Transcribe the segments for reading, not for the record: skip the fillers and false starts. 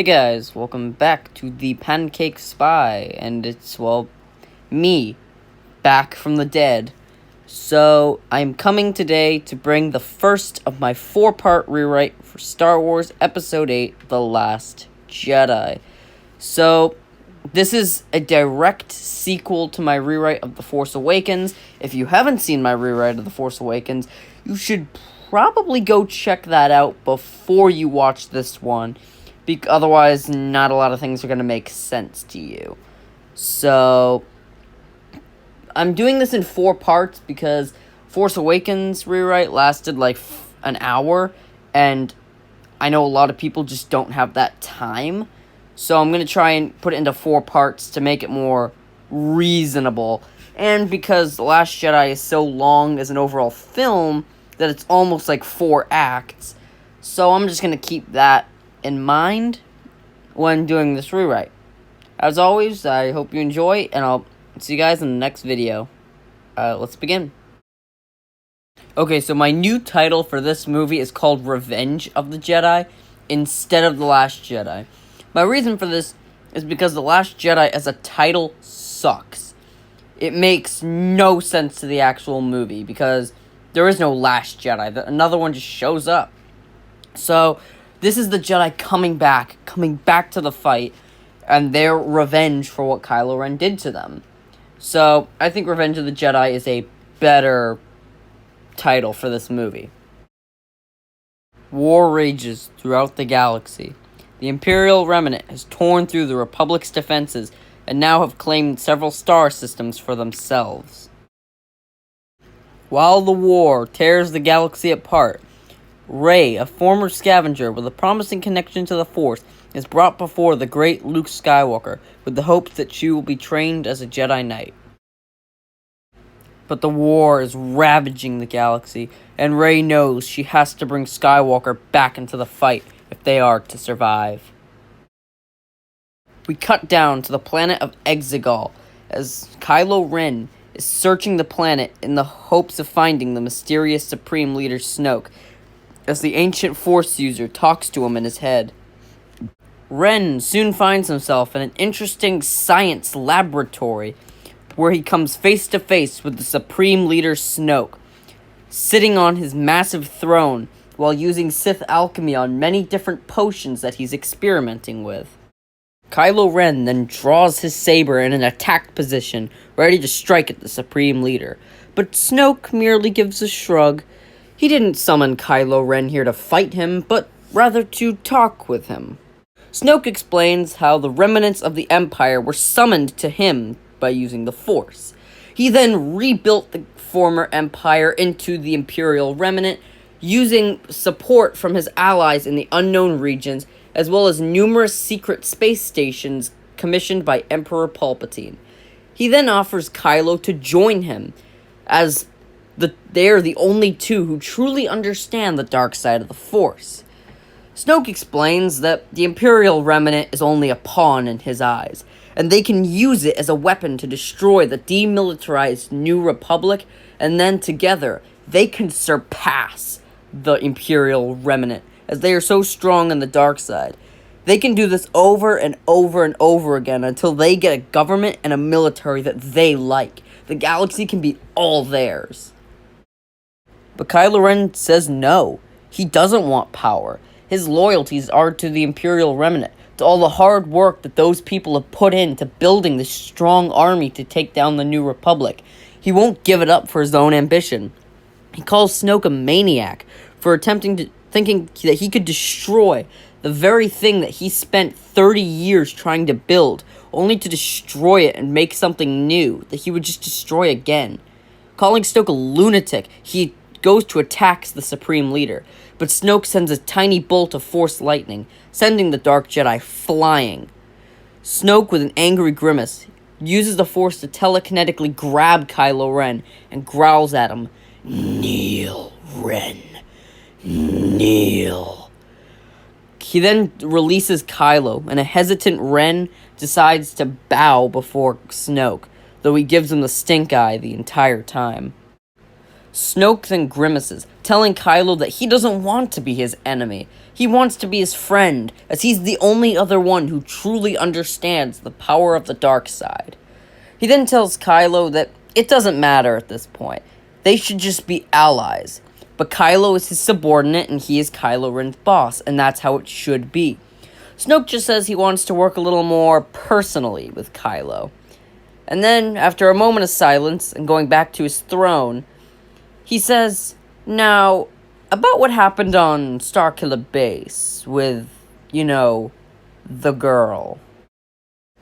Hey guys, welcome back to the Pancake Spy, and it's, well, me, back from the dead. So, I'm coming today to bring the first of my 4-part rewrite for Star Wars Episode 8, The Last Jedi. So, this is a direct sequel to my rewrite of The Force Awakens. If you haven't seen my rewrite of The Force Awakens, you should probably go check that out before you watch this one. Otherwise, not a lot of things are going to make sense to you. So, I'm doing this in 4 parts because Force Awakens rewrite lasted like an hour, and I know a lot of people just don't have that time. So I'm going to try and put it into 4 parts to make it more reasonable. And because The Last Jedi is so long as an overall film that it's almost like 4 acts. So I'm just going to keep that in mind when doing this rewrite. As always, I hope you enjoy, and I'll see you guys in the next video. Let's begin. Okay, so my new title for this movie is called Revenge of the Jedi instead of The Last Jedi. My reason for this is because The Last Jedi as a title sucks. It makes no sense to the actual movie because there is no Last Jedi. Another one just shows up. So this is the Jedi coming back to the fight, and their revenge for what Kylo Ren did to them. So, I think Revenge of the Jedi is a better title for this movie. War rages throughout the galaxy. The Imperial Remnant has torn through the Republic's defenses and now have claimed several star systems for themselves. While the war tears the galaxy apart, Rey, a former scavenger with a promising connection to the Force, is brought before the great Luke Skywalker with the hopes that she will be trained as a Jedi Knight. But the war is ravaging the galaxy, and Rey knows she has to bring Skywalker back into the fight if they are to survive. We cut down to the planet of Exegol as Kylo Ren is searching the planet in the hopes of finding the mysterious Supreme Leader Snoke, as the ancient Force user talks to him in his head. Ren soon finds himself in an interesting science laboratory where he comes face to face with the Supreme Leader Snoke, sitting on his massive throne while using Sith alchemy on many different potions that he's experimenting with. Kylo Ren then draws his saber in an attack position, ready to strike at the Supreme Leader, but Snoke merely gives a shrug. He didn't summon Kylo Ren here to fight him, but rather to talk with him. Snoke explains how the remnants of the Empire were summoned to him by using the Force. He then rebuilt the former Empire into the Imperial Remnant, using support from his allies in the unknown regions, as well as numerous secret space stations commissioned by Emperor Palpatine. He then offers Kylo to join him, as they are the only two who truly understand the dark side of the Force. Snoke explains that the Imperial Remnant is only a pawn in his eyes, and they can use it as a weapon to destroy the demilitarized New Republic, and then together, they can surpass the Imperial Remnant, as they are so strong on the dark side. They can do this over and over and over again until they get a government and a military that they like. The galaxy can be all theirs. But Kylo Ren says no. He doesn't want power. His loyalties are to the Imperial Remnant, to all the hard work that those people have put into building this strong army to take down the New Republic. He won't give it up for his own ambition. He calls Snoke a maniac for thinking that he could destroy the very thing that he spent 30 years trying to build, only to destroy it and make something new that he would just destroy again. Calling Snoke a lunatic, he goes to attack the Supreme Leader, but Snoke sends a tiny bolt of Force lightning, sending the Dark Jedi flying. Snoke, with an angry grimace, uses the Force to telekinetically grab Kylo Ren and growls at him, "Kneel, Ren. Kneel." He then releases Kylo, and a hesitant Ren decides to bow before Snoke, though he gives him the stink eye the entire time. Snoke then grimaces, telling Kylo that he doesn't want to be his enemy. He He wants to be his friend, as he's the only other one who truly understands the power of the dark side. He then tells Kylo that it doesn't matter at this point. They should just be allies. But Kylo is his subordinate and he is Kylo Ren's boss, and that's how it should be. Snoke just says he wants to work a little more personally with Kylo. And then, after a moment of silence and going back to his throne, he says, "Now, about what happened on Starkiller Base with, the girl."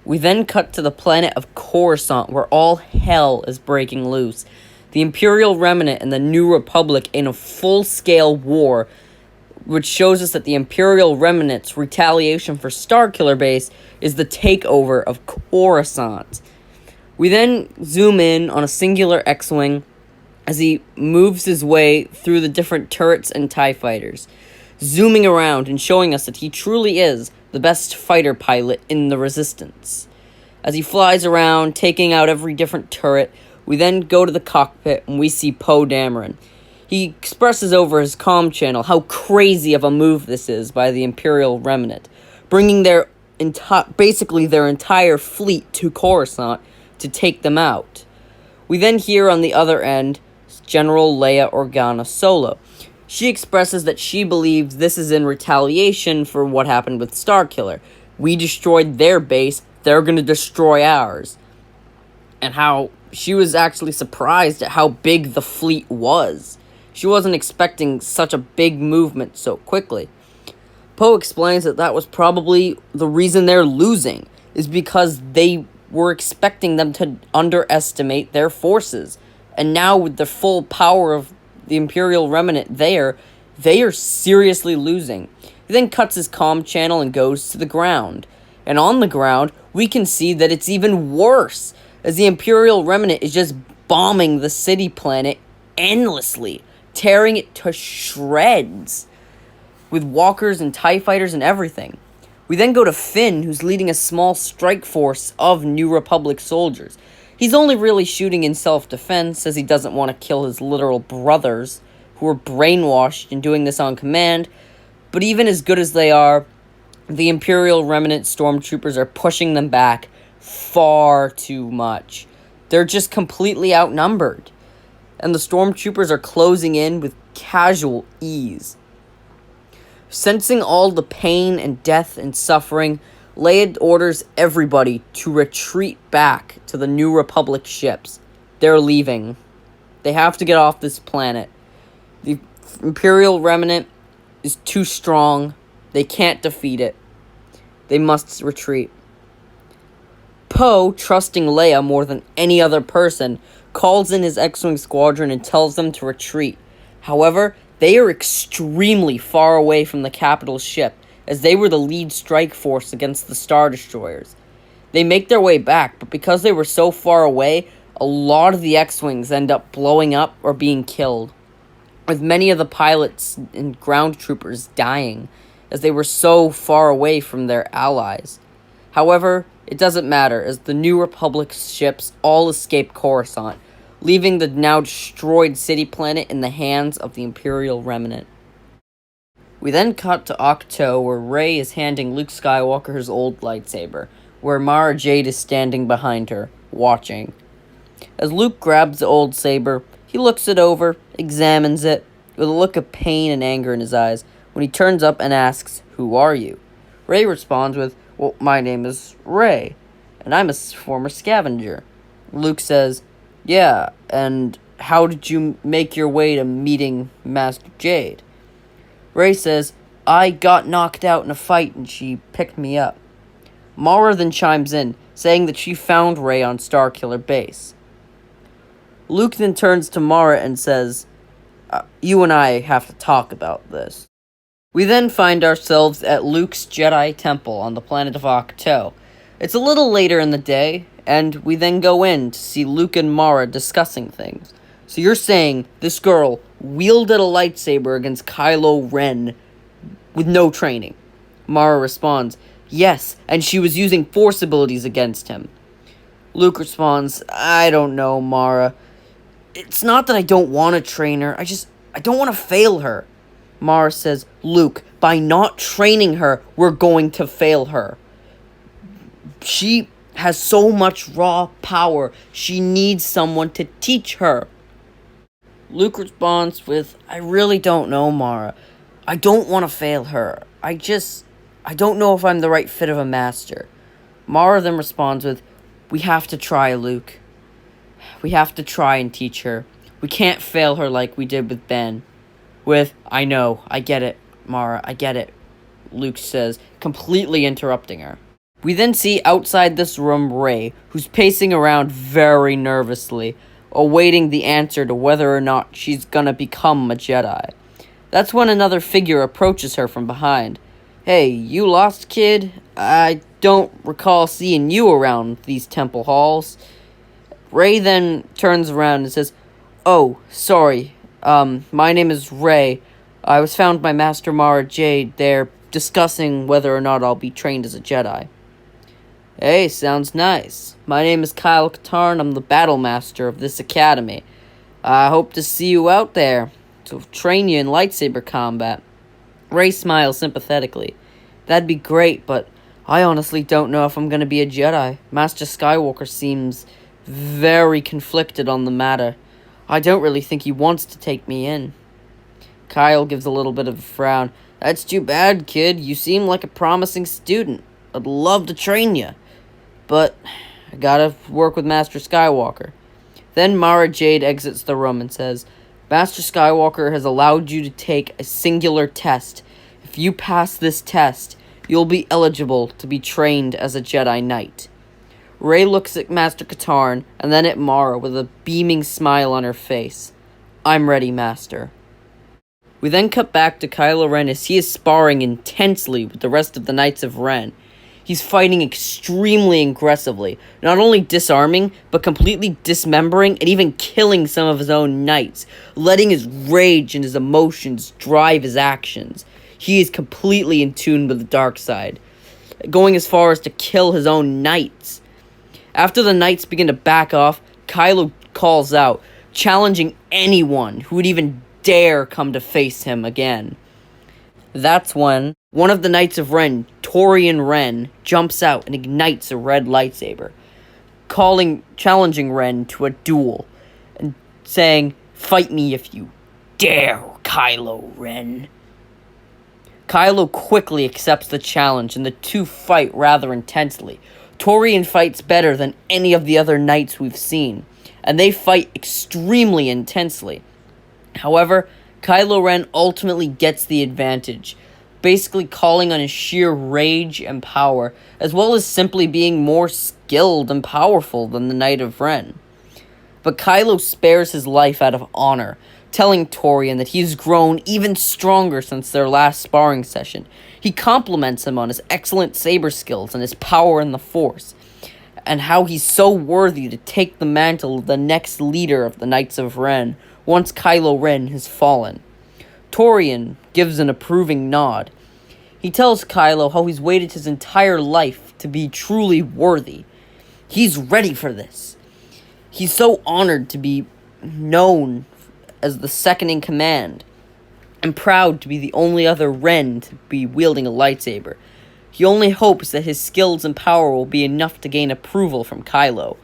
We then cut to the planet of Coruscant, where all hell is breaking loose. The Imperial Remnant and the New Republic in a full-scale war, which shows us that the Imperial Remnant's retaliation for Starkiller Base is the takeover of Coruscant. We then zoom in on a singular X-Wing as he moves his way through the different turrets and TIE fighters, zooming around and showing us that he truly is the best fighter pilot in the Resistance. As he flies around, taking out every different turret, we then go to the cockpit and we see Poe Dameron. He expresses over his comm channel how crazy of a move this is by the Imperial Remnant, bringing their entire fleet to Coruscant to take them out. We then hear on the other end General Leia Organa Solo. She expresses that she believes this is in retaliation for what happened with Starkiller. We destroyed their base, they're going to destroy ours. And how she was actually surprised at how big the fleet was. She wasn't expecting such a big movement so quickly. Poe explains that was probably the reason they're losing, is because they were expecting them to underestimate their forces. And now with the full power of the Imperial Remnant they are seriously losing. He then cuts his comm channel and goes to the ground. And on the ground, we can see that it's even worse, as the Imperial Remnant is just bombing the city planet endlessly, tearing it to shreds, with walkers and TIE fighters and everything. We then go to Finn, who's leading a small strike force of New Republic soldiers. He's only really shooting in self-defense, as he doesn't want to kill his literal brothers, who are brainwashed and doing this on command. But even as good as they are, the Imperial Remnant stormtroopers are pushing them back far too much. They're just completely outnumbered. And the stormtroopers are closing in with casual ease. Sensing all the pain and death and suffering, Leia orders everybody to retreat back to the New Republic ships. They're leaving. They have to get off this planet. The Imperial Remnant is too strong. They can't defeat it. They must retreat. Poe, trusting Leia more than any other person, calls in his X-Wing squadron and tells them to retreat. However, they are extremely far away from the capital ship, as they were the lead strike force against the Star Destroyers. They make their way back, but because they were so far away, a lot of the X-Wings end up blowing up or being killed, with many of the pilots and ground troopers dying, as they were so far away from their allies. However, it doesn't matter, as the New Republic ships all escape Coruscant, leaving the now destroyed city planet in the hands of the Imperial Remnant. We then cut to Ahch-To, where Rey is handing Luke Skywalker his old lightsaber, where Mara Jade is standing behind her, watching. As Luke grabs the old saber, he looks it over, examines it, with a look of pain and anger in his eyes, when he turns up and asks, "Who are you?" Rey responds with, "Well, my name is Rey, and I'm a former scavenger." Luke says, "Yeah, and how did you make your way to meeting Master Jade?" Rey says, "I got knocked out in a fight and she picked me up." Mara then chimes in, saying that she found Rey on Starkiller Base. Luke then turns to Mara and says, "You and I have to talk about this." We then find ourselves at Luke's Jedi Temple on the planet of Ahch-To. It's a little later in the day, and we then go in to see Luke and Mara discussing things. "So you're saying this girl wielded a lightsaber against Kylo Ren with no training?" Mara responds, "Yes, and she was using Force abilities against him." Luke responds, "I don't know, Mara. It's not that I don't want to train her, I don't want to fail her." Mara says, Luke, by not training her, we're going to fail her. She has so much raw power. She needs someone to teach her. Luke responds with, I really don't know, Mara. I don't want to fail her. I don't know if I'm the right fit of a master. Mara then responds with, we have to try, Luke. We have to try and teach her. We can't fail her like we did with Ben. With, I know, I get it, Mara, I get it, Luke says, completely interrupting her. We then see outside this room Rey, who's pacing around very nervously, awaiting the answer to whether or not she's gonna become a Jedi. That's when another figure approaches her from behind. Hey, you lost, kid? I don't recall seeing you around these temple halls. Rey then turns around and says, oh, sorry, my name is Rey. I was found by Master Mara Jade there discussing whether or not I'll be trained as a Jedi. Hey, sounds nice. My name is Kylo Katarn. I'm the battle master of this academy. I hope to see you out there to train you in lightsaber combat. Rey smiles sympathetically. That'd be great, but I honestly don't know if I'm going to be a Jedi. Master Skywalker seems very conflicted on the matter. I don't really think he wants to take me in. Kyle gives a little bit of a frown. That's too bad, kid. You seem like a promising student. I'd love to train you. But I gotta work with Master Skywalker. Then Mara Jade exits the room and says, Master Skywalker has allowed you to take a singular test. If you pass this test, you'll be eligible to be trained as a Jedi Knight. Rey looks at Master Katarn and then at Mara with a beaming smile on her face. I'm ready, Master. We then cut back to Kylo Ren as he is sparring intensely with the rest of the Knights of Ren. He's fighting extremely aggressively, not only disarming, but completely dismembering and even killing some of his own knights, letting his rage and his emotions drive his actions. He is completely in tune with the dark side, going as far as to kill his own knights. After the knights begin to back off, Kylo calls out, challenging anyone who would even dare come to face him again. That's when one of the Knights of Ren, Torian Ren, jumps out and ignites a red lightsaber, challenging Ren to a duel, and saying, fight me if you dare, Kylo Ren. Kylo quickly accepts the challenge, and the two fight rather intensely. Torian fights better than any of the other knights we've seen, and they fight extremely intensely. However, Kylo Ren ultimately gets the advantage, basically calling on his sheer rage and power, as well as simply being more skilled and powerful than the Knight of Ren. But Kylo spares his life out of honor, telling Torian that he's grown even stronger since their last sparring session. He compliments him on his excellent saber skills and his power in the Force, and how he's so worthy to take the mantle of the next leader of the Knights of Ren once Kylo Ren has fallen. Torian gives an approving nod. He tells Kylo how he's waited his entire life to be truly worthy. He's ready for this. He's so honored to be known as the second in command, and proud to be the only other Ren to be wielding a lightsaber. He only hopes that his skills and power will be enough to gain approval from Kylo.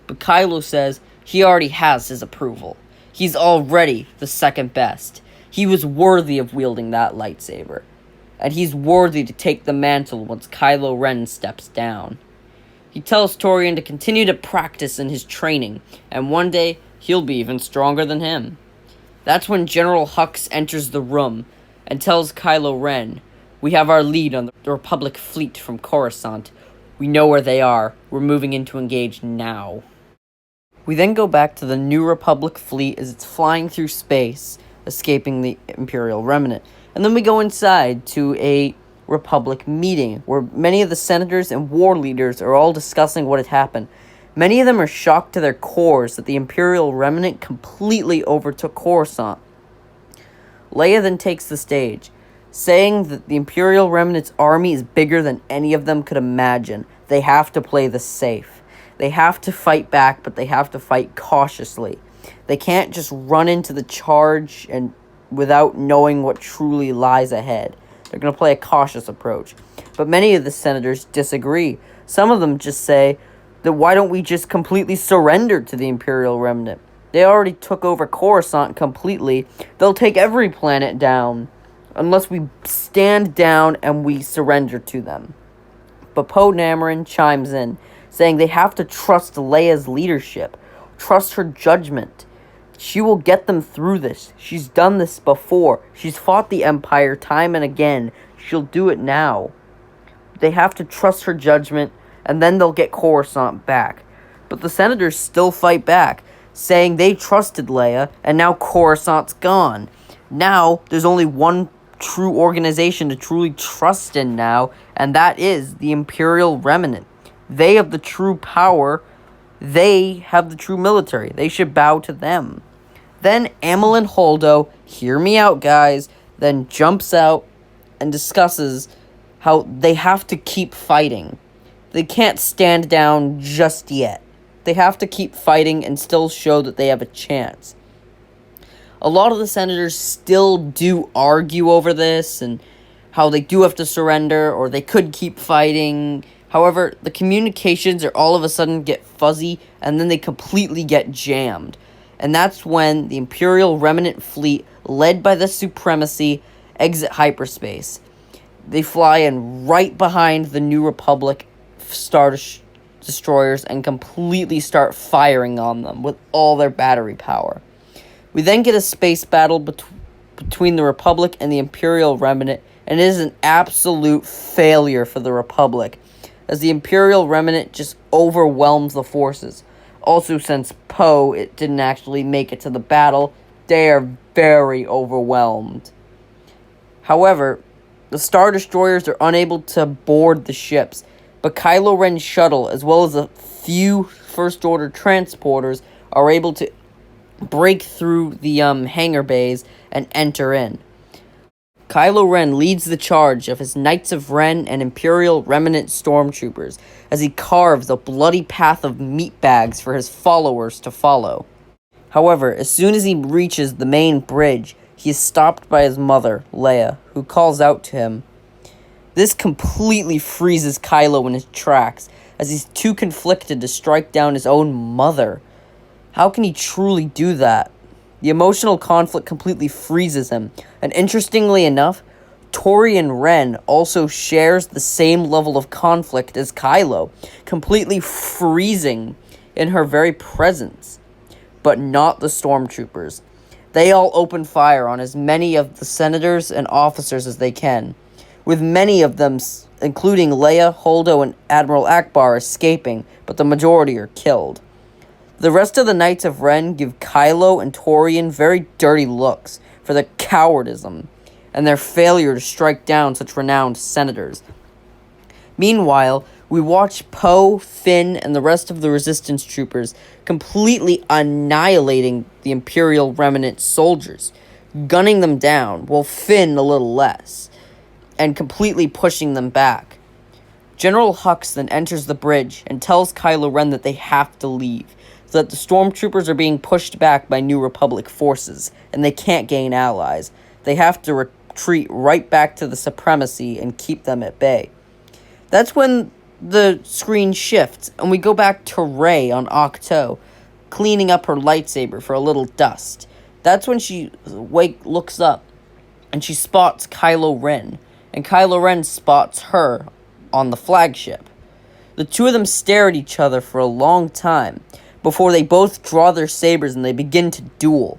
But Kylo says he already has his approval. He's already the second best. He was worthy of wielding that lightsaber. And he's worthy to take the mantle once Kylo Ren steps down. He tells Torian to continue to practice in his training, and one day he'll be even stronger than him. That's when General Hux enters the room and tells Kylo Ren, we have our lead on the Republic fleet from Coruscant. We know where they are. We're moving in to engage now. We then go back to the New Republic fleet as it's flying through space, escaping the Imperial Remnant. And then we go inside to a Republic meeting, where many of the senators and war leaders are all discussing what had happened. Many of them are shocked to their cores that the Imperial Remnant completely overtook Coruscant. Leia then takes the stage, saying that the Imperial Remnant's army is bigger than any of them could imagine. They have to play this safe. They have to fight back, but they have to fight cautiously. They can't just run into the charge and without knowing what truly lies ahead. They're going to play a cautious approach. But many of the senators disagree. Some of them just say that why don't we just completely surrender to the Imperial Remnant? They already took over Coruscant completely. They'll take every planet down unless we stand down and we surrender to them. But Poe Dameron chimes in, saying they have to trust Leia's leadership, trust her judgment. She will get them through this. She's done this before. She's fought the Empire time and again. She'll do it now. They have to trust her judgment, and then they'll get Coruscant back. But the senators still fight back, saying they trusted Leia, and now Coruscant's gone. Now, there's only one true organization to truly trust in now, and that is the Imperial Remnant. They have the true power. They have the true military. They should bow to them. Then Amilyn Holdo, hear me out, guys, then jumps out and discusses how they have to keep fighting. They can't stand down just yet. They have to keep fighting and still show that they have a chance. A lot of the senators still do argue over this and how they do have to surrender or they could keep fighting. However, the communications are all of a sudden get fuzzy and then they completely get jammed. And that's when the Imperial Remnant fleet, led by the Supremacy, exit hyperspace. They fly in right behind the New Republic Star Destroyers and completely start firing on them with all their battery power. We then get a space battle between the Republic and the Imperial Remnant, and it is an absolute failure for the Republic, as the Imperial Remnant just overwhelms the forces. Also, since Poe didn't actually make it to the battle, they are very overwhelmed. However, the Star Destroyers are unable to board the ships, but Kylo Ren's shuttle, as well as a few First Order transporters, are able to break through the hangar bays and enter in. Kylo Ren leads the charge of his Knights of Ren and Imperial Remnant stormtroopers as he carves a bloody path of meat bags for his followers to follow. However, as soon as he reaches the main bridge, he is stopped by his mother, Leia, who calls out to him. This completely freezes Kylo in his tracks, as he's too conflicted to strike down his own mother. How can he truly do that? The emotional conflict completely freezes him, and interestingly enough, Torian Ren also shares the same level of conflict as Kylo, completely freezing in her very presence. But not the stormtroopers. They all open fire on as many of the senators and officers as they can, with many of them, including Leia, Holdo, and Admiral Akbar, escaping, but the majority are killed. The rest of the Knights of Ren give Kylo and Torian very dirty looks for their cowardice and their failure to strike down such renowned senators. Meanwhile, we watch Poe, Finn, and the rest of the Resistance troopers completely annihilating the Imperial Remnant soldiers, gunning them down, while Finn a little less, and completely pushing them back. General Hux then enters the bridge and tells Kylo Ren that they have to leave, so that the stormtroopers are being pushed back by New Republic forces, and they can't gain allies. They have to retreat right back to the Supremacy and keep them at bay. That's when the screen shifts, and we go back to Rey on Ahch-To, cleaning up her lightsaber for a little dust. That's when she looks up, and she spots Kylo Ren, and Kylo Ren spots her on the flagship. The two of them stare at each other for a long time, before they both draw their sabers and they begin to duel.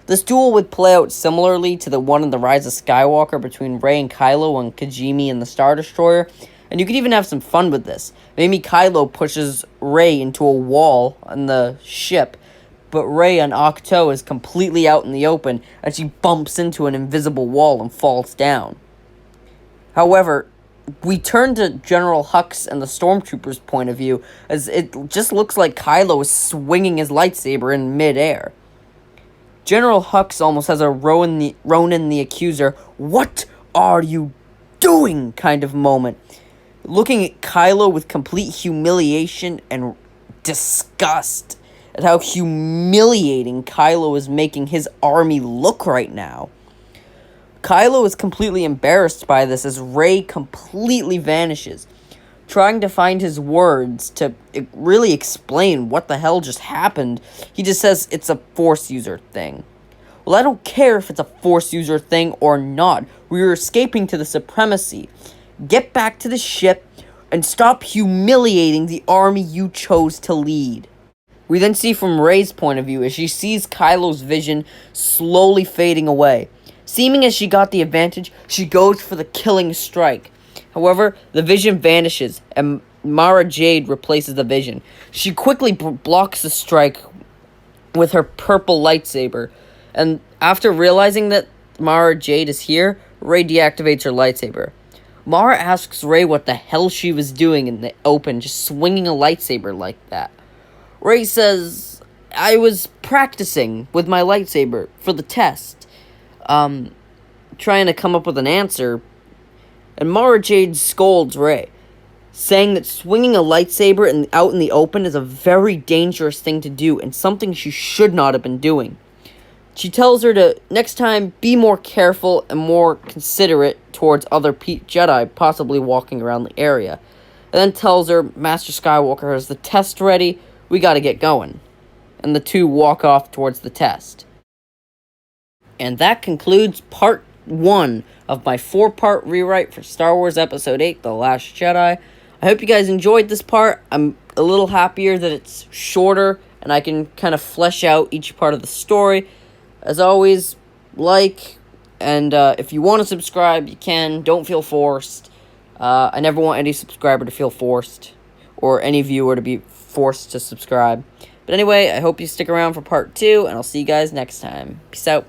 This duel would play out similarly to the one in The Rise of Skywalker between Rey and Kylo on Kijimi and the Star Destroyer, and you could even have some fun with this. Maybe Kylo pushes Rey into a wall on the ship, but Rey on Ahch-To is completely out in the open, and she bumps into an invisible wall and falls down. However, we turn to General Hux and the Stormtroopers' point of view, as it just looks like Kylo is swinging his lightsaber in midair. General Hux almost has a Ronan the Accuser, "What are you doing?" kind of moment, looking at Kylo with complete humiliation and disgust at how humiliating Kylo is making his army look right now. Kylo is completely embarrassed by this as Rey completely vanishes, trying to find his words to really explain what the hell just happened. He just says it's a Force user thing. Well, I don't care if it's a Force user thing or not. We are escaping to the Supremacy. Get back to the ship and stop humiliating the army you chose to lead. We then see from Rey's point of view as she sees Kylo's vision slowly fading away. Seeming as she got the advantage, she goes for the killing strike. However, the vision vanishes, and Mara Jade replaces the vision. She quickly blocks the strike with her purple lightsaber, and after realizing that Mara Jade is here, Rey deactivates her lightsaber. Mara asks Rey what the hell she was doing in the open, just swinging a lightsaber like that. Rey says, I was practicing with my lightsaber for the test, trying to come up with an answer, and Mara Jade scolds Rey, saying that swinging a lightsaber out in the open is a very dangerous thing to do and something she should not have been doing. She tells her to, next time, be more careful and more considerate towards other Jedi possibly walking around the area. And then tells her Master Skywalker has the test ready, we gotta get going. And the two walk off towards the test. And that concludes part 1 of my 4-part rewrite for Star Wars Episode 8, The Last Jedi. I hope you guys enjoyed this part. I'm a little happier that it's shorter and I can kind of flesh out each part of the story. As always, like, and if you want to subscribe, you can. Don't feel forced. I never want any subscriber to feel forced, or any viewer to be forced to subscribe. But anyway, I hope you stick around for part 2, and I'll see you guys next time. Peace out.